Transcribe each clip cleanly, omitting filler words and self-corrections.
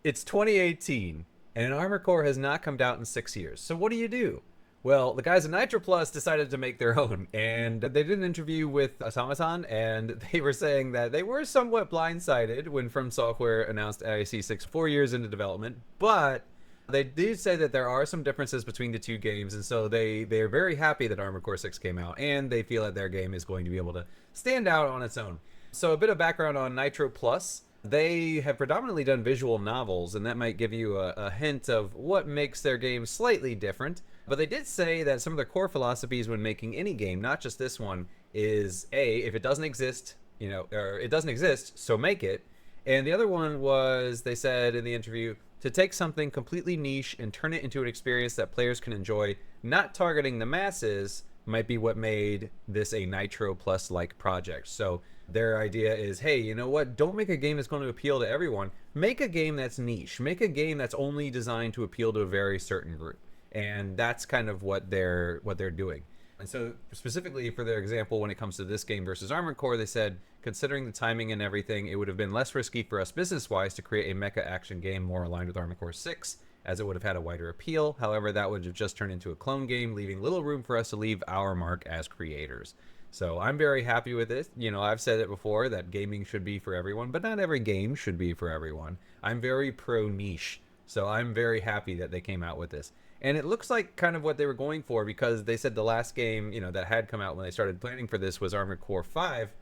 It's 2018, and an Armored Core has not come out in 6 years. So what do? Well, the guys at Nitro Plus decided to make their own, and they did an interview with 𝙎𝙪𝙢𝙢𝙢, and they were saying that they were somewhat blindsided when From Software announced 𝙂𝙢𝙢𝙢𝙢 4 years into development, but they did say that there are some differences between the two games, and so they're very happy that Armored Core 6 came out, and they feel that their game is going to be able to stand out on its own. So a bit of background on Nitro Plus. They have predominantly done visual novels, and that might give you a hint of what makes their game slightly different. But they did say that some of their core philosophies when making any game, not just this one, is A, if it doesn't exist, or it doesn't exist, so make it. And the other one was, they said in the interview, to take something completely niche and turn it into an experience that players can enjoy, not targeting the masses, might be what made this a Nitro Plus like project. So their idea is, hey, you know what? Don't make a game that's going to appeal to everyone. Make a game that's niche. Make a game that's only designed to appeal to a very certain group. And that's kind of what they're doing. And so specifically for their example, when it comes to this game versus Armored Core, they said, considering the timing and everything, it would have been less risky for us business-wise to create a mecha action game more aligned with Armored Core 6, as it would have had a wider appeal. However, that would have just turned into a clone game, leaving little room for us to leave our mark as creators. So I'm very happy with it. I've said it before that gaming should be for everyone, but not every game should be for everyone. I'm very pro niche, so I'm very happy that they came out with this. And it looks like kind of what they were going for, because they said the last game, that had come out when they started planning for this was Armored Core 5.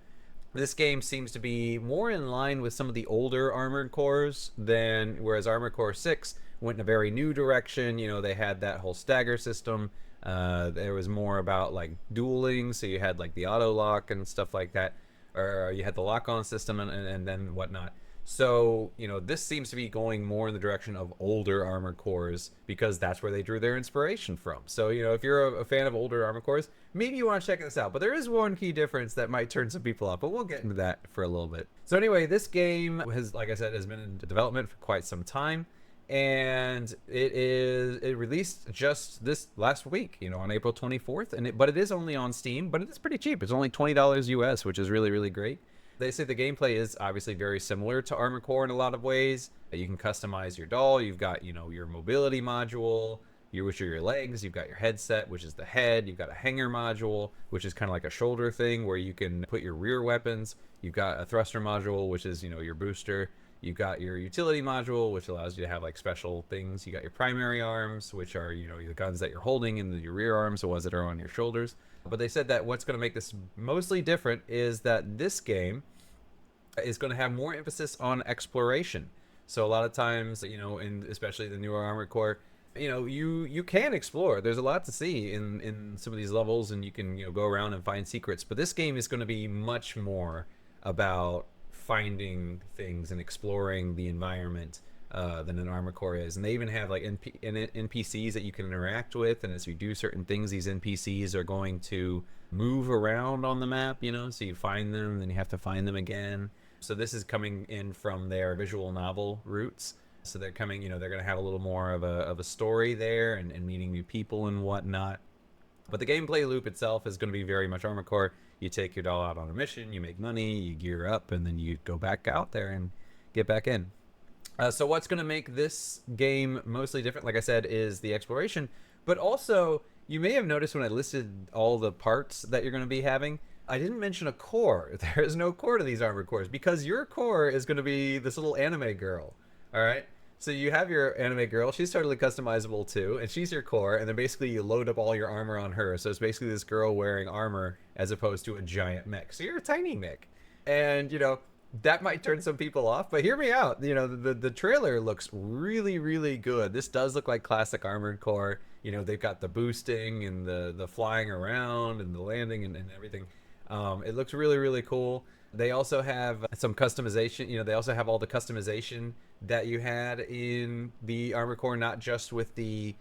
This game seems to be more in line with some of the older Armored Cores than, whereas Armored Core 6 went in a very new direction. They had that whole stagger system. There was more about like dueling, so you had like the auto lock and stuff like that, or you had the lock-on system and then whatnot. So, this seems to be going more in the direction of older Armored Cores, because that's where they drew their inspiration from. So, if you're a fan of older Armored Cores, maybe you want to check this out. But there is one key difference that might turn some people off, but we'll get into that for a little bit. So anyway, this game has, like I said, has been in development for quite some time. And it released just this last week, on April 24th. But it is only on Steam, but it is pretty cheap. It's only $20 US, which is really, really great. They say the gameplay is obviously very similar to Armored Core in a lot of ways. You can customize your doll. You've got, your mobility module, which are your legs. You've got your headset, which is the head. You've got a hanger module, which is kind of like a shoulder thing where you can put your rear weapons. You've got a thruster module, which is, your booster. You've got your utility module, which allows you to have like special things. You got your primary arms, which are, the guns that you're holding, and your rear arms, the ones that are on your shoulders. But they said that what's going to make this mostly different is that this game is going to have more emphasis on exploration. So a lot of times, in especially the newer Armored Core, you can explore. There's a lot to see in some of these levels, and you can go around and find secrets. But this game is going to be much more about finding things and exploring the environment than an Armored Core is. And they even have like NPCs that you can interact with, and as you do certain things, these NPCs are going to move around on the map, so you find them, then you have to find them again. So this is coming in from their visual novel roots. So they're coming, they're going to have a little more of a story there, and meeting new people and whatnot. But the gameplay loop itself is going to be very much Armored Core. You take your doll out on a mission, you make money, you gear up, and then you go back out there and get back in. So what's going to make this game mostly different, like I said, is the exploration. But also, you may have noticed when I listed all the parts that you're going to be having, I didn't mention a core. There is no core to these Armored Cores, because your core is going to be this little anime girl. All right? So you have your anime girl. She's totally customizable too, and she's your core, and then basically you load up all your armor on her. So it's basically this girl wearing armor as opposed to a giant mech. So you're a tiny mech. And, that might turn some people off, but hear me out. The trailer looks really, really good. This does look like classic Armored Core. They've got the boosting and the flying around and the landing and everything. It looks really, really cool. They also have some customization. They also have all the customization that you had in the Armored Core, not just with the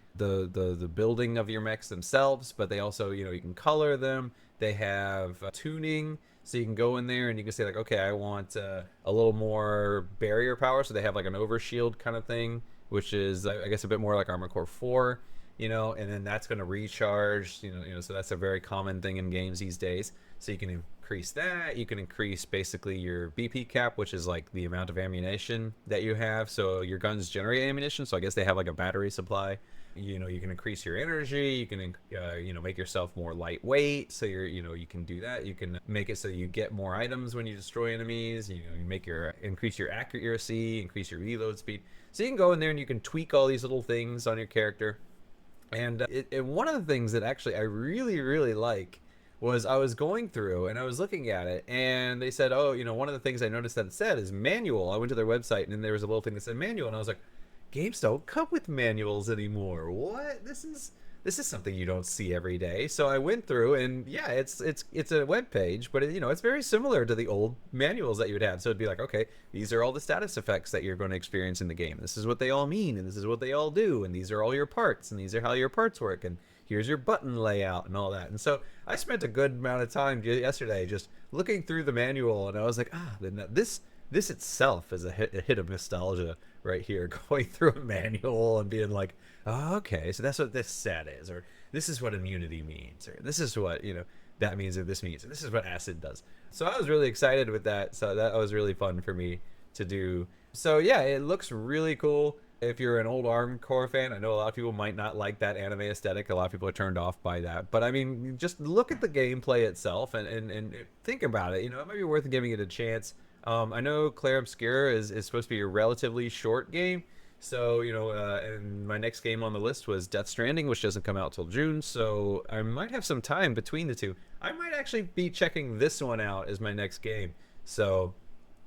building of your mechs themselves, but they also, you can color them. They have tuning, so you can go in there and you can say like, okay, I want a little more barrier power. So they have like an overshield kind of thing, which is, I guess, a bit more like Armored Core 4. And then that's going to recharge, so that's a very common thing in games these days. So you can increase that. You can increase basically your BP cap, which is like the amount of ammunition that you have. So your guns generate ammunition. So I guess they have like a battery supply. You know, you can increase your energy. You can, you know, make yourself more lightweight. So you know, you can do that. You can make it so you get more items when you destroy enemies. You know, you make your increase your accuracy, increase your reload speed. So you can go in there and you can tweak all these little things on your character. And one of the things that actually I really, really like was I was going through and I was looking at it, and they said, oh, you know, one of the things I noticed that it said is manual. I went to their website and then there was a little thing that said manual, and I was like, games don't come with manuals anymore. What? This is something you don't see every day. So I went through, and yeah, it's a web page, but you know, it's very similar to the old manuals that you would have. So it'd be like, okay, these are all the status effects that you're going to experience in the game. This is what they all mean, and this is what they all do, and these are all your parts, and these are how your parts work, and here's your button layout and all that. And so I spent a good amount of time yesterday just looking through the manual, and I was like, this itself is a hit of nostalgia right here, going through a manual and being like, oh, okay, so that's what this set is, or this is what immunity means, or this is what, you know, that means, or this means, and this is what acid does. So I was really excited with that. So that was really fun for me to do. So yeah, it looks really cool. If you're an old Armored Core fan, I know a lot of people might not like that anime aesthetic. A lot of people are turned off by that. But I mean, just look at the gameplay itself and think about it. You know, it might be worth giving it a chance. I know 𝙎𝙪𝙥𝙦 is supposed to be a relatively short game. So, you know, and my next game on the list was Death Stranding, which doesn't come out till June. So I might have some time between the two. I might actually be checking this one out as my next game. So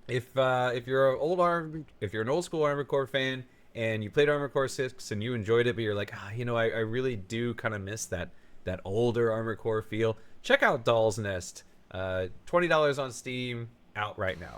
if you're an old school Armored Core fan and you played Armored Core 6 and you enjoyed it, but you're like, you know, I really do kind of miss that older Armored Core feel, check out Doll's Nest. $20 on Steam, out right now.